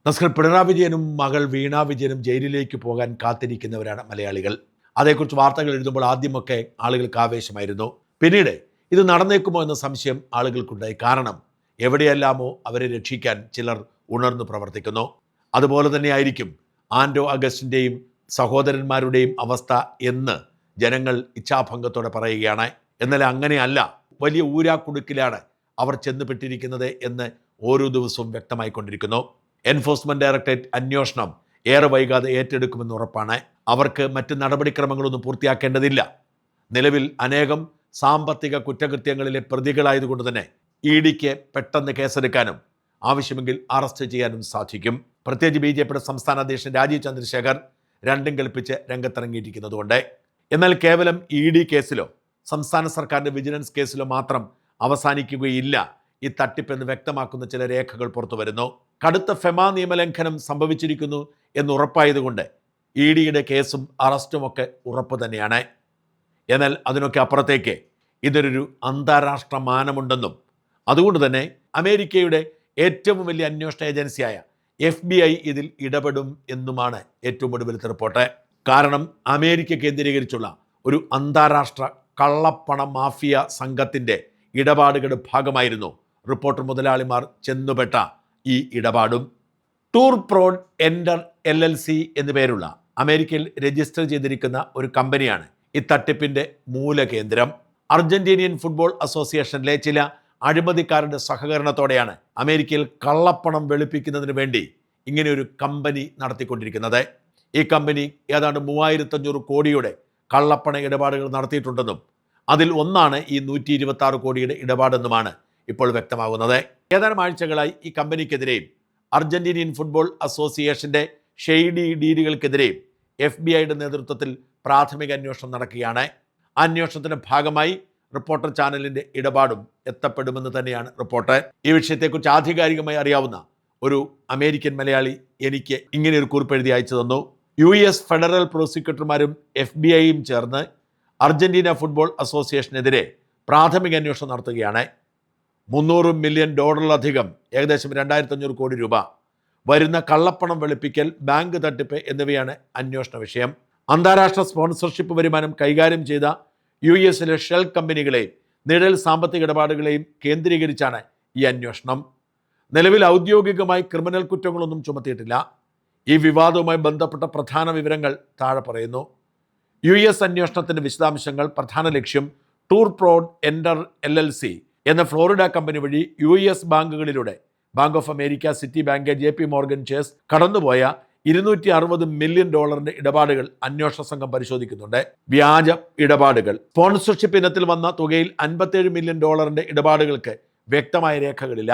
നസ്കർ പിണറായി വിജയനും മകൾ വീണ വിജയനും ജയിലിലേക്ക് പോകാൻ കാത്തിരിക്കുന്നവരാണ് മലയാളികൾ. അതേക്കുറിച്ച് വാർത്തകൾ എഴുതുമ്പോൾ ആദ്യമൊക്കെ ആളുകൾക്ക് ആവേശമായിരുന്നു. പിന്നീട് ഇത് നടന്നേക്കുമോ എന്ന സംശയം ആളുകൾക്കുണ്ടായി. കാരണം എവിടെയെല്ലാമോ അവരെ രക്ഷിക്കാൻ ചിലർ ഉണർന്നു പ്രവർത്തിക്കുന്നു. അതുപോലെ തന്നെ ആയിരിക്കും ആൻഡോ അഗസ്റ്റിൻ്റെയും സഹോദരന്മാരുടെയും അവസ്ഥ എന്ന് ജനങ്ങൾ ഇച്ഛാഭംഗത്തോടെ പറയുകയാണ്. എന്നാൽ അങ്ങനെയല്ല, വലിയ ഊരാക്കുടുക്കിലാണ് അവർ ചെന്നുപെട്ടിരിക്കുന്നത് എന്ന് ഓരോ ദിവസവും വ്യക്തമായിക്കൊണ്ടിരിക്കുന്നു. എൻഫോഴ്സ്മെന്റ് ഡയറക്ടറേറ്റ് അന്വേഷണം ഏറെ വൈകാതെ ഏറ്റെടുക്കുമെന്ന് ഉറപ്പാണ്. അവർക്ക് മറ്റ് നടപടിക്രമങ്ങളൊന്നും പൂർത്തിയാക്കേണ്ടതില്ല. നിലവിൽ അനേകം സാമ്പത്തിക കുറ്റകൃത്യങ്ങളിലെ പ്രതികളായതുകൊണ്ട് തന്നെ ഇഡിക്ക് പെട്ടെന്ന് കേസെടുക്കാനും ആവശ്യമെങ്കിൽ അറസ്റ്റ് ചെയ്യാനും സാധിക്കും. പ്രത്യേകിച്ച് BJPയുടെ സംസ്ഥാന അധ്യക്ഷൻ രാജീവ് ചന്ദ്രശേഖർ രണ്ടും കൽപ്പിച്ച് രംഗത്തിറങ്ങിയിരിക്കുന്നതുകൊണ്ട്. എന്നാൽ കേവലം ED കേസിലോ സംസ്ഥാന സർക്കാരിൻ്റെ വിജിലൻസ് കേസിലോ മാത്രം അവസാനിക്കുകയില്ല ഈ തട്ടിപ്പെന്ന് വ്യക്തമാക്കുന്ന ചില രേഖകൾ പുറത്തു വരുന്നു. കടുത്ത ഫെമ നിയമലംഘനം സംഭവിച്ചിരിക്കുന്നു എന്നുറപ്പായതുകൊണ്ട് EDയുടെ കേസും അറസ്റ്റുമൊക്കെ ഉറപ്പ് തന്നെയാണ്. എന്നാൽ അതിനൊക്കെ അപ്പുറത്തേക്ക് ഇതിനൊരു അന്താരാഷ്ട്ര മാനമുണ്ടെന്നും അതുകൊണ്ട് തന്നെ അമേരിക്കയുടെ ഏറ്റവും വലിയ അന്വേഷണ ഏജൻസിയായ FBI ഇതിൽ ഇടപെടും എന്നുമാണ് ഏറ്റവും ഒടുവിലത്തെ റിപ്പോർട്ട്. കാരണം അമേരിക്ക കേന്ദ്രീകരിച്ചുള്ള ഒരു അന്താരാഷ്ട്ര കള്ളപ്പണ മാഫിയ സംഘത്തിൻ്റെ ഇടപാടുകളുടെ ഭാഗമായിരുന്നു റിപ്പോർട്ടർ മുതലാളിമാർ ചെന്നുപെട്ട ഈ ഇടപാടും. ടൂർ പ്രോഡ് എൻഡർ LLC എന്നു പേരുള്ള അമേരിക്കയിൽ രജിസ്റ്റർ ചെയ്തിരിക്കുന്ന ഒരു കമ്പനിയാണ് ഈ തട്ടിപ്പിൻ്റെ മൂലകേന്ദ്രം. അർജന്റീനിയൻ ഫുട്ബോൾ അസോസിയേഷനിലെ ചില അഴിമതിക്കാരുടെ സഹകരണത്തോടെയാണ് അമേരിക്കയിൽ കള്ളപ്പണം വെളുപ്പിക്കുന്നതിന് വേണ്ടി ഇങ്ങനെയൊരു കമ്പനി നടത്തിക്കൊണ്ടിരിക്കുന്നത്. ഈ കമ്പനി ഏതാണ്ട് 3500 കോടിയുടെ കള്ളപ്പണ ഇടപാടുകൾ നടത്തിയിട്ടുണ്ടെന്നും അതിൽ ഒന്നാണ് ഈ 126 കോടിയുടെ ഇടപാടെന്നുമാണ് ഇപ്പോൾ വ്യക്തമാകുന്നത്. ഏതാനും ആഴ്ചകളായി ഈ കമ്പനിക്കെതിരെയും അർജന്റീനിയൻ ഫുട്ബോൾ അസോസിയേഷൻ്റെ ഷെയ്ഡി ഡീലുകൾക്കെതിരെയും FBIയുടെ നേതൃത്വത്തിൽ പ്രാഥമിക അന്വേഷണം നടക്കുകയാണ്. അന്വേഷണത്തിൻ്റെ ഭാഗമായി റിപ്പോർട്ടർ ചാനലിൻ്റെ ഇടപാടും എത്തപ്പെടുമെന്ന് തന്നെയാണ് റിപ്പോർട്ട്. ഈ വിഷയത്തെക്കുറിച്ച് ആധികാരികമായി അറിയാവുന്ന ഒരു അമേരിക്കൻ മലയാളി എനിക്ക് ഇങ്ങനെയൊരു കുറിപ്പ് എഴുതി അയച്ചു തന്നു. US ഫെഡറൽ പ്രോസിക്യൂട്ടർമാരും FBIയും ചേർന്ന് അർജന്റീന ഫുട്ബോൾ അസോസിയേഷനെതിരെ പ്രാഥമിക അന്വേഷണം നടത്തുകയാണ്. $300 മില്യൺ ഏകദേശം 2500 കോടി രൂപ വരുന്ന കള്ളപ്പണം വെളുപ്പിക്കൽ, ബാങ്ക് തട്ടിപ്പ് എന്നിവയാണ് അന്വേഷണ വിഷയം. അന്താരാഷ്ട്ര സ്പോൺസർഷിപ്പ് വരുമാനം കൈകാര്യം ചെയ്ത USലെ ഷെൽ കമ്പനികളെയും നിഴൽ സാമ്പത്തിക ഇടപാടുകളെയും കേന്ദ്രീകരിച്ചാണ് ഈ അന്വേഷണം. നിലവിൽ ഔദ്യോഗികമായി ക്രിമിനൽ കുറ്റങ്ങളൊന്നും ചുമത്തിയിട്ടില്ല. ഈ വിവാദവുമായി ബന്ധപ്പെട്ട പ്രധാന വിവരങ്ങൾ താഴെ പറയുന്നു. US അന്വേഷണത്തിൻ്റെ വിശദാംശങ്ങൾ. പ്രധാന ലക്ഷ്യം ടൂർ പ്രോഡ് എൻഡർ LLC എന്ന ഫ്ലോറിഡ കമ്പനി വഴി US ബാങ്കുകളിലൂടെ Bank of America, Citibank, JP Morgan Chase കടന്നുപോയ $260 മില്യൺ ഇടപാടുകൾ അന്വേഷണ സംഘം പരിശോധിക്കുന്നുണ്ട്. വ്യാജ ഇടപാടുകൾ. സ്പോൺസർഷിപ്പ് ഇനത്തിൽ വന്ന തുകയിൽ $57 മില്യൺ ഇടപാടുകൾക്ക് വ്യക്തമായ രേഖകളില്ല.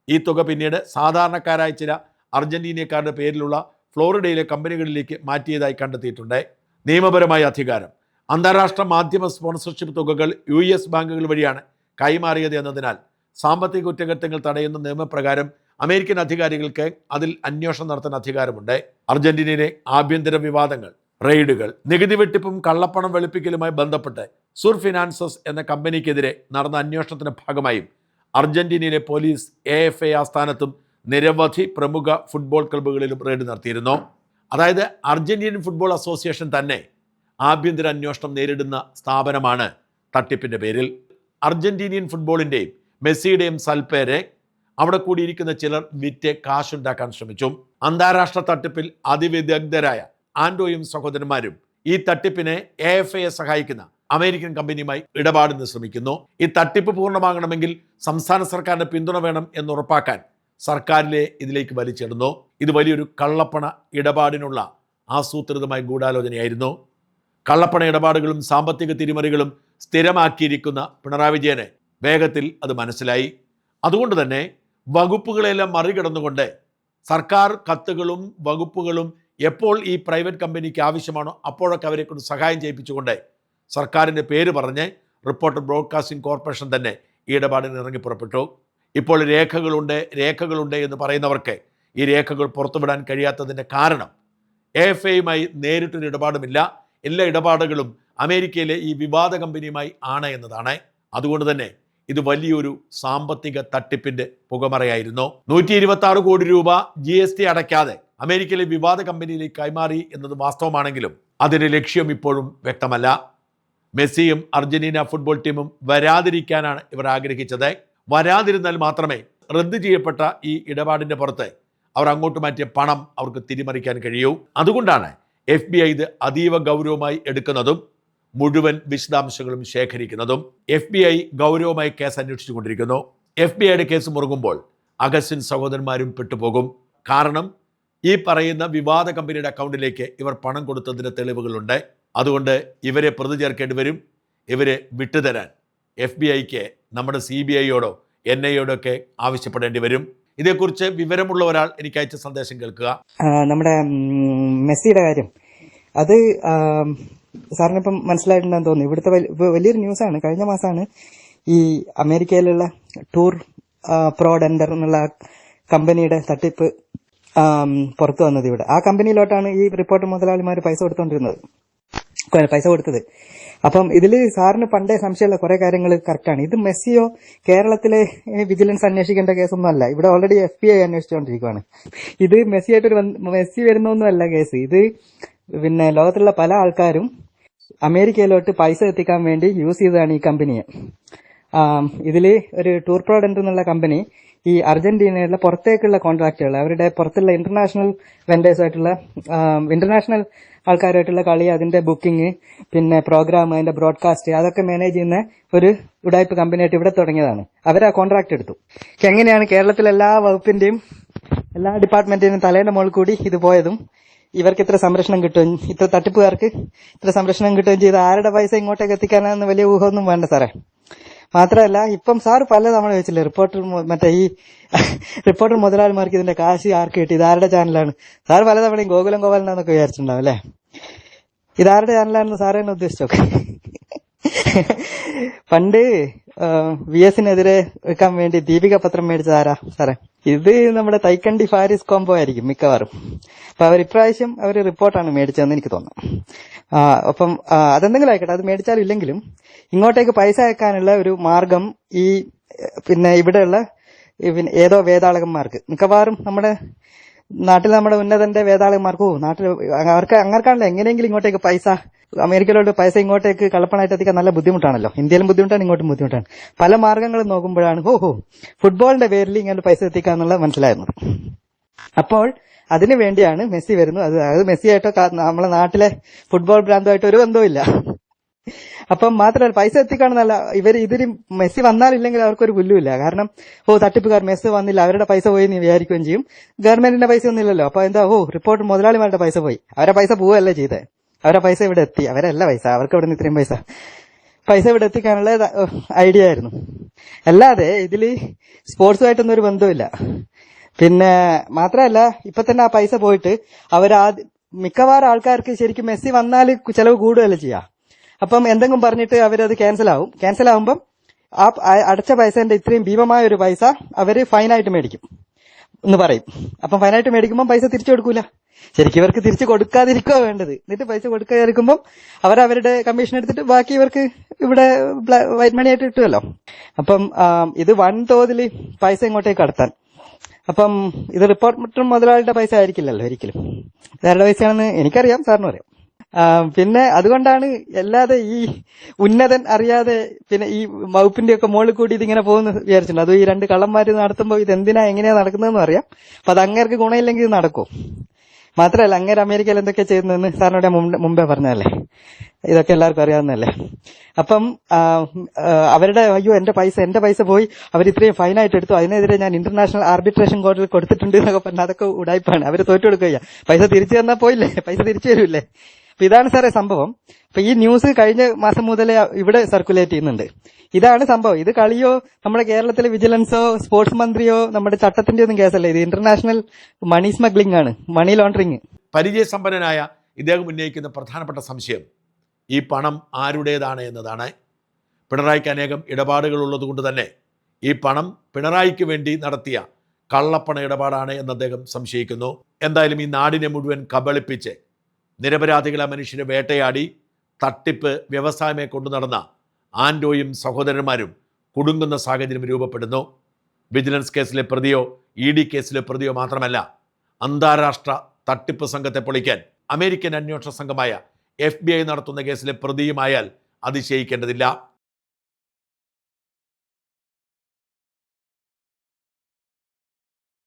ഈ തുക പിന്നീട് സാധാരണക്കാരായ ചില അർജന്റീനക്കാരുടെ പേരിലുള്ള ഫ്ലോറിഡയിലെ കമ്പനികളിലേക്ക് മാറ്റിയതായി കണ്ടെത്തിയിട്ടുണ്ട്. നിയമപരമായ അധികാരം. അന്താരാഷ്ട്ര മാധ്യമ സ്പോൺസർഷിപ്പ് തുകകൾ US ബാങ്കുകൾ വഴിയാണ് കൈമാറിയത് എന്നതിനാൽ സാമ്പത്തിക കുറ്റകൃത്യങ്ങൾ തടയുന്ന നിയമപ്രകാരം അമേരിക്കൻ അധികാരികൾക്ക് അതിൽ അന്വേഷണം നടത്താൻ അധികാരമുണ്ട്. അർജന്റീനയിലെ ആഭ്യന്തര വിവാദങ്ങൾ, റെയ്ഡുകൾ, നികുതി വെട്ടിപ്പും കള്ളപ്പണം വെളുപ്പിക്കലുമായി ബന്ധപ്പെട്ട് സുർ ഫിനാൻസസ് എന്ന കമ്പനിക്കെതിരെ നടന്ന അന്വേഷണത്തിന്റെ ഭാഗമായും അർജന്റീനയിലെ പോലീസ് AFA ആസ്ഥാനത്തും നിരവധി പ്രമുഖ ഫുട്ബോൾ ക്ലബ്ബുകളിലും റെയ്ഡ് നടത്തിയിരുന്നു. അതായത് അർജന്റീനൻ ഫുട്ബോൾ അസോസിയേഷൻ തന്നെ ആഭ്യന്തര അന്വേഷണം നേരിടുന്ന സ്ഥാപനമാണ് തട്ടിപ്പിൻ്റെ പേരിൽ. അർജന്റീനിയൻ ഫുട്ബോളിൻ്റെയും മെസ്സിയുടെയും സൽപ്പേരെ അവിടെ കൂടിയിരിക്കുന്ന ചിലർ വിറ്റ് കാശുണ്ടാക്കാൻ ശ്രമിച്ചു. അന്താരാഷ്ട്ര തട്ടിപ്പിൽ അതിവിദഗ്ധരായ ആൻഡോയും സഹോദരന്മാരും ഈ തട്ടിപ്പിനെ AFAയെ സഹായിക്കുന്ന അമേരിക്കൻ കമ്പനിയുമായി ഇടപാടിന് ശ്രമിക്കുന്നു. ഈ തട്ടിപ്പ് പൂർണ്ണമാകണമെങ്കിൽ സംസ്ഥാന സർക്കാരിൻ്റെ പിന്തുണ വേണം എന്നുറപ്പാക്കാൻ സർക്കാരിലെ ഇതിലേക്ക് വലിച്ചിടുന്നു. ഇത് വലിയൊരു കള്ളപ്പണ ഇടപാടിനുള്ള ആസൂത്രിതമായ ഗൂഢാലോചനയായിരുന്നു. കള്ളപ്പണ ഇടപാടുകളും സാമ്പത്തിക തിരിമറികളും സ്ഥിരമാക്കിയിരിക്കുന്ന പിണറായി വിജയന് വേഗത്തിൽ അത് മനസ്സിലായി. അതുകൊണ്ട് തന്നെ വകുപ്പുകളെല്ലാം മറികടന്നുകൊണ്ട് സർക്കാർ കത്തുകളും വകുപ്പുകളും എപ്പോൾ ഈ പ്രൈവറ്റ് കമ്പനിക്ക് ആവശ്യമാണോ അപ്പോഴൊക്കെ അവരെ കൊണ്ട് സഹായം ചെയ്യിപ്പിച്ചുകൊണ്ട് സർക്കാരിൻ്റെ പേര് പറഞ്ഞ് റിപ്പോർട്ടർ ബ്രോഡ്കാസ്റ്റിംഗ് കോർപ്പറേഷൻ തന്നെ ഈ ഇടപാടിന് ഇറങ്ങി പുറപ്പെട്ടു. ഇപ്പോൾ രേഖകളുണ്ട് എന്ന് പറയുന്നവർക്ക് ഈ രേഖകൾ പുറത്തുവിടാൻ കഴിയാത്തതിൻ്റെ കാരണം AFAയുമായി നേരിട്ടൊരു ഇടപാടുമില്ല. എല്ലാ ഇടപാടുകളും അമേരിക്കയിലെ ഈ വിവാദ കമ്പനിയുമായി ആണ് എന്നതാണ്. അതുകൊണ്ട് തന്നെ ഇത് വലിയൊരു സാമ്പത്തിക തട്ടിപ്പിന്റെ പുകമറയായിരുന്നു. 126 കോടി രൂപ GST അടയ്ക്കാതെ അമേരിക്കയിലെ വിവാദ കമ്പനിയിലേക്ക് കൈമാറി എന്നത് വാസ്തവമാണെങ്കിലും അതിന്റെ ലക്ഷ്യം ഇപ്പോഴും വ്യക്തമല്ല. മെസ്സിയും അർജന്റീന ഫുട്ബോൾ ടീമും വരാതിരിക്കാനാണ് ഇവർ ആഗ്രഹിച്ചത്. വരാതിരുന്നാൽ മാത്രമേ റദ്ദ് ചെയ്യപ്പെട്ട ഈ ഇടപാടിന്റെ പുറത്ത് അവർ അങ്ങോട്ട് മാറ്റിയ പണം അവർക്ക് തിരിമറിക്കാൻ കഴിയൂ. അതുകൊണ്ടാണ് FBI ഇത് അതീവ ഗൗരവമായി എടുക്കുന്നതും മുഴുവൻ വിശദാംശങ്ങളും ശേഖരിക്കുന്നതും. FBI ഗൗരവമായി കേസ് അന്വേഷിച്ചുകൊണ്ടിരിക്കുന്നു. FBIയുടെ കേസ് മുറുകുമ്പോൾ അഗസ്റ്റിൻ സഹോദരന്മാരും പെട്ടുപോകും. കാരണം ഈ പറയുന്ന വിവാദ കമ്പനിയുടെ അക്കൗണ്ടിലേക്ക് ഇവർ പണം കൊടുത്തതിന് തെളിവുകളുണ്ട്. അതുകൊണ്ട് ഇവരെ പ്രതി ചേർക്കേണ്ടി വരും. ഇവരെ വിട്ടുതരാൻ FBI-ക്ക് നമ്മുടെ CBI-യോടോ NIA-യോടോ ഒക്കെ ആവശ്യപ്പെടേണ്ടി വരും. ഇതേക്കുറിച്ച് വിവരമുള്ള ഒരാൾ എനിക്ക് അയച്ച സന്ദേശം കേൾക്കുക. നമ്മുടെ മെസ്സിയുടെ കാര്യം അത് സാറിനിപ്പം മനസ്സിലായിട്ടുണ്ടെന്ന് തോന്നുന്നു. ഇവിടുത്തെ വലിയൊരു ന്യൂസാണ്. കഴിഞ്ഞ മാസമാണ് ഈ അമേരിക്കയിലുള്ള ടൂർ പ്രോഡെൻഡർ എന്നുള്ള കമ്പനിയുടെ തട്ടിപ്പ് പുറത്തു വന്നത്. ഇവിടെ ആ കമ്പനിയിലോട്ടാണ് ഈ റിപ്പോർട്ടർ മുതലാളിമാർ പൈസ കൊടുത്തത്. അപ്പം ഇതിൽ സാറിന് പണ്ടേ സംശയമുള്ള കുറെ കാര്യങ്ങൾ കറക്റ്റാണ്. ഇത് മെസ്സിയോ കേരളത്തിലെ വിജിലൻസ് അന്വേഷിക്കേണ്ട കേസൊന്നും അല്ല. ഇവിടെ ഓൾറെഡി FBI അന്വേഷിച്ചുകൊണ്ടിരിക്കുകയാണ്. ഇത് മെസ്സി വരുന്നൊന്നുമല്ല കേസ്. ഇത് പിന്നെ ലോകത്തുള്ള പല ആൾക്കാരും അമേരിക്കയിലോട്ട് പൈസ എത്തിക്കാൻ വേണ്ടി യൂസ് ചെയ്തതാണ് ഈ കമ്പനിയെ. ഇതില് ഒരു ടൂർ പ്രോഡന്റ് എന്നുള്ള കമ്പനി ഈ അർജന്റീനയിലെ പുറത്തേക്കുള്ള കോൺട്രാക്റ്റുകൾ, അവരുടെ പുറത്തുള്ള ഇന്റർനാഷണൽ വെൻഡേഴ്സായിട്ടുള്ള ഇന്റർനാഷണൽ ആൾക്കാരായിട്ടുള്ള കളി, അതിന്റെ ബുക്കിംഗ്, പിന്നെ പ്രോഗ്രാം, അതിന്റെ ബ്രോഡ്കാസ്റ്റ്, അതൊക്കെ മാനേജ് ചെയ്യുന്ന ഒരു ഉടായ്പ കമ്പനിയായിട്ട് ഇവിടെ തുടങ്ങിയതാണ്. അവർ ആ കോൺട്രാക്ട് എടുത്തു. എങ്ങനെയാണ് കേരളത്തിലെ എല്ലാ വകുപ്പിന്റെയും എല്ലാ ഡിപ്പാർട്ട്മെന്റിന്റെയും തലേന്റെ മുകളിൽ കൂടി ഇത് പോയതും ഇവർക്ക് ഇത്ര സംരക്ഷണം കിട്ടുകയും ഇത്ര തട്ടിപ്പുകാർക്ക് ഇത്ര സംരക്ഷണം കിട്ടുകയും ചെയ്ത് ആരുടെ പൈസ ഇങ്ങോട്ടേക്ക് എത്തിക്കാനാണെന്ന് വലിയ ഊഹമൊന്നും വേണ്ട സാറേ. മാത്രമല്ല ഇപ്പം സാറ് പല തവണ ചോദിച്ചില്ലേ റിപ്പോർട്ടർ മുതലാളിമാർക്ക് ഇതിന്റെ കാശ് ആർക്ക് കിട്ടി, ഇതാരുടെ ചാനലാണ്? സാറ് പലതവണയും ഗോകുലം ഗോപാലനാന്നൊക്കെ വിചാരിച്ചിട്ടുണ്ടാവും അല്ലേ? ഇതാരുടെ ചാനലാണെന്ന് സാറ് തന്നെ ഉദ്ദേശിച്ചോക്കെ. പണ്ട് VS-നെതിരെ വെക്കാൻ വേണ്ടി ദീപിക പത്രം മേടിച്ചത് ആരാ സാറേ? ഇത് നമ്മുടെ തൈക്കണ്ടി ഫാരിസ് കോംബോ ആയിരിക്കും മിക്കവാറും. അപ്പൊ ഇപ്രാവശ്യം അവർ റിപ്പോർട്ടാണ് മേടിച്ചതെന്ന് എനിക്ക് തോന്നുന്നു. അപ്പം അതെന്തെങ്കിലും ആയിക്കോട്ടെ, അത് മേടിച്ചാലും ഇല്ലെങ്കിലും ഇങ്ങോട്ടേക്ക് പൈസ അയക്കാനുള്ള ഒരു മാർഗം ഈ പിന്നെ ഇവിടെയുള്ള ഏതോ വേതാളകന്മാർക്ക്, മിക്കവാറും നമ്മുടെ നമ്മുടെ ഉന്നതന്റെ വേതാളകന്മാർക്ക് നാട്ടിൽ അങ്ങനെയാണല്ലോ എങ്ങനെയെങ്കിലും ഇങ്ങോട്ടേക്ക് പൈസ, അമേരിക്കയിലോട്ട് പൈസ ഇങ്ങോട്ടേക്ക് കള്ളപ്പണമായിട്ട് എത്തിക്കാൻ നല്ല ബുദ്ധിമുട്ടാണല്ലോ. ഇന്ത്യയിലും ബുദ്ധിമുട്ടാണ്, ഇങ്ങോട്ടും ബുദ്ധിമുട്ടാണ്. പല മാർഗങ്ങളും നോക്കുമ്പോഴാണ് ഫുട്ബോളിന്റെ പേരിൽ ഇങ്ങനെ പൈസ എത്തിക്കാന്നുള്ള മനസ്സിലായിരുന്നു. അപ്പോൾ അതിനു വേണ്ടിയാണ് മെസ്സി വരുന്നത്. അത് മെസ്സിയായിട്ടോ നമ്മളെ നാട്ടിലെ ഫുട്ബോൾ ഭ്രാന്തമായിട്ടോ ഒരു ബന്ധവുമില്ല. അപ്പം മാത്രമല്ല പൈസ എത്തിക്കാണെന്നല്ല, ഇതിന് മെസ്സി വന്നാലില്ലെങ്കിൽ അവർക്കൊരു പുല്ലുമില്ല. കാരണം തട്ടിപ്പുകാർ മെസ്സി വന്നില്ല, അവരുടെ പൈസ പോയി എന്ന് വിചാരിക്കുകയും ചെയ്യും. ഗവൺമെന്റിന്റെ പൈസ ഒന്നുമില്ലല്ലോ. അപ്പൊ എന്താ റിപ്പോർട്ട് മുതലാളിമാരുടെ പൈസ പോയി, അവരുടെ പൈസ പോവുകയല്ലേ ചെയ്തേ, അവരുടെ പൈസ ഇവിടെ എത്തി. അവരല്ല പൈസ, അവർക്ക് ഇവിടെ നിന്ന് ഇത്രയും പൈസ ഇവിടെ എത്തിക്കാനുള്ള ഐഡിയ ആയിരുന്നു. അല്ലാതെ ഇതില് സ്പോർട്സുമായിട്ടൊന്നും ഒരു ബന്ധമില്ല. പിന്നെ മാത്രമല്ല ഇപ്പൊ തന്നെ ആ പൈസ പോയിട്ട് മിക്കവാറും ആൾക്കാർക്ക് ശരിക്കും മെസ്സി വന്നാൽ ചെലവ് കൂടുകയല്ലേ ചെയ്യാം. അപ്പം എന്തെങ്കിലും പറഞ്ഞിട്ട് അവരത് ക്യാൻസൽ ആവുമ്പം ആ അടച്ച പൈസന്റെ ഇത്രയും ഭീമമായ ഒരു പൈസ അവര് ഫൈനായിട്ട് മേടിക്കും എന്ന് പറയും. അപ്പം ഫൈനായിട്ട് മേടിക്കുമ്പോൾ പൈസ തിരിച്ചു കൊടുക്കൂല. ശരിക്കും ഇവർക്ക് തിരിച്ചു കൊടുക്കാതിരിക്കുക വേണ്ടത്. എന്നിട്ട് പൈസ കൊടുക്കാതിരിക്കുമ്പോൾ അവരവരുടെ കമ്മീഷൻ എടുത്തിട്ട് ബാക്കി ഇവർക്ക് ഇവിടെ വൈറ്റ് മണി ആയിട്ട് കിട്ടുമല്ലോ. അപ്പം ഇത് വൻതോതിൽ പൈസ ഇങ്ങോട്ടേക്ക് കടത്താൻ. അപ്പം ഇത് റിപ്പോർട്ടർ മുതലാളിയുടെ പൈസ ആയിരിക്കില്ലല്ലോ ഒരിക്കലും. ഇതാരുടെ പൈസയാണെന്ന് എനിക്കറിയാം, സാറിനും അറിയാം. പിന്നെ അതുകൊണ്ടാണ് അല്ലാതെ ഈ ഉന്നതൻ അറിയാതെ പിന്നെ ഈ വകുപ്പിന്റെ ഒക്കെ മുകളിൽ കൂടി ഇതിങ്ങനെ പോകുന്ന വിചാരിച്ചിട്ടുണ്ട്. അത് ഈ രണ്ട് കള്ളന്മാര് നടത്തുമ്പോൾ ഇത് എങ്ങനെയാ നടക്കുന്നതെന്ന് അറിയാം. അപ്പൊ അത് അങ്ങേർക്ക് ഗുണമില്ലെങ്കിൽ ഇത് നടക്കും. മാത്രമല്ല അങ്ങേര് അമേരിക്കയിൽ എന്തൊക്കെ ചെയ്യുന്നതെന്ന് സാറിനോട് മുമ്പേ പറഞ്ഞതല്ലേ, ഇതൊക്കെ എല്ലാവർക്കും അറിയാവുന്നതല്ലേ. അപ്പം അവരുടെ എന്റെ പൈസ പോയി, അവർ ഇത്രയും ഫൈനായിട്ട് എടുത്തു, അതിനെതിരെ ഞാൻ ഇന്റർനാഷണൽ ആർബിട്രേഷൻ കോടതിയിൽ കൊടുത്തിട്ടുണ്ട് എന്നൊക്കെ പറഞ്ഞാൽ അതൊക്കെ ഉടായ്പാണ്. അവര് തോറ്റു കൊടുക്കുക. പൈസ തിരിച്ചു തന്നാൽ പോയില്ലേ, പൈസ തിരിച്ചു തരൂല്ലേ. അപ്പൊ ഇതാണ് സാറേ സംഭവം. അപ്പൊ ഈ ന്യൂസ് കഴിഞ്ഞ മാസം മുതലേ ഇവിടെ സർക്കുലേറ്റ് ചെയ്യുന്നുണ്ട്. ഇതാണ് സംഭവം. ഇത് കളിയോ നമ്മുടെ കേരളത്തിലെ വിജിലൻസോ സ്പോർട്സ് മന്ത്രിയോ നമ്മുടെ ചട്ടത്തിന്റെ ഒന്നും കേസല്ല. ഇത് ഇന്റർനാഷണൽ മണി സ്മഗ്ലിംഗ് ആണ്, മണി ലോണ്ടറിങ്. പരിചയസമ്പന്നനായ ഇദ്ദേഹം ഉന്നയിക്കുന്ന പ്രധാനപ്പെട്ട സംശയം ഈ പണം ആരുടേതാണ് എന്നതാണ്. പിണറായിക്ക് അനേകം ഇടപാടുകൾ ഉള്ളതുകൊണ്ട് തന്നെ ഈ പണം പിണറായിക്ക് വേണ്ടി നടത്തിയ കള്ളപ്പണ ഇടപാടാണ് എന്ന് അദ്ദേഹം സംശയിക്കുന്നു. എന്തായാലും ഈ നാടിനെ മുഴുവൻ കബളിപ്പിച്ച് നിരപരാധികളെ മനുഷ്യരെ വേട്ടയാടി തട്ടിപ്പ് വ്യവസായമേ കൊണ്ടു നടന്ന ആൻഡോയും സഹോദരന്മാരും കുടുങ്ങുന്ന സാഹചര്യം രൂപപ്പെടുന്നു. വിജിലൻസ് കേസിലെ പ്രതിയോ ED കേസിലെ പ്രതിയോ മാത്രമല്ല, അന്താരാഷ്ട്ര തട്ടിപ്പ് സംഘത്തെ പൊളിക്കാൻ അമേരിക്കൻ അന്വേഷണ സംഘമായ FBI നടത്തുന്ന കേസിലെ പ്രതിയുമായാൽ അതിശയിക്കേണ്ടതില്ല.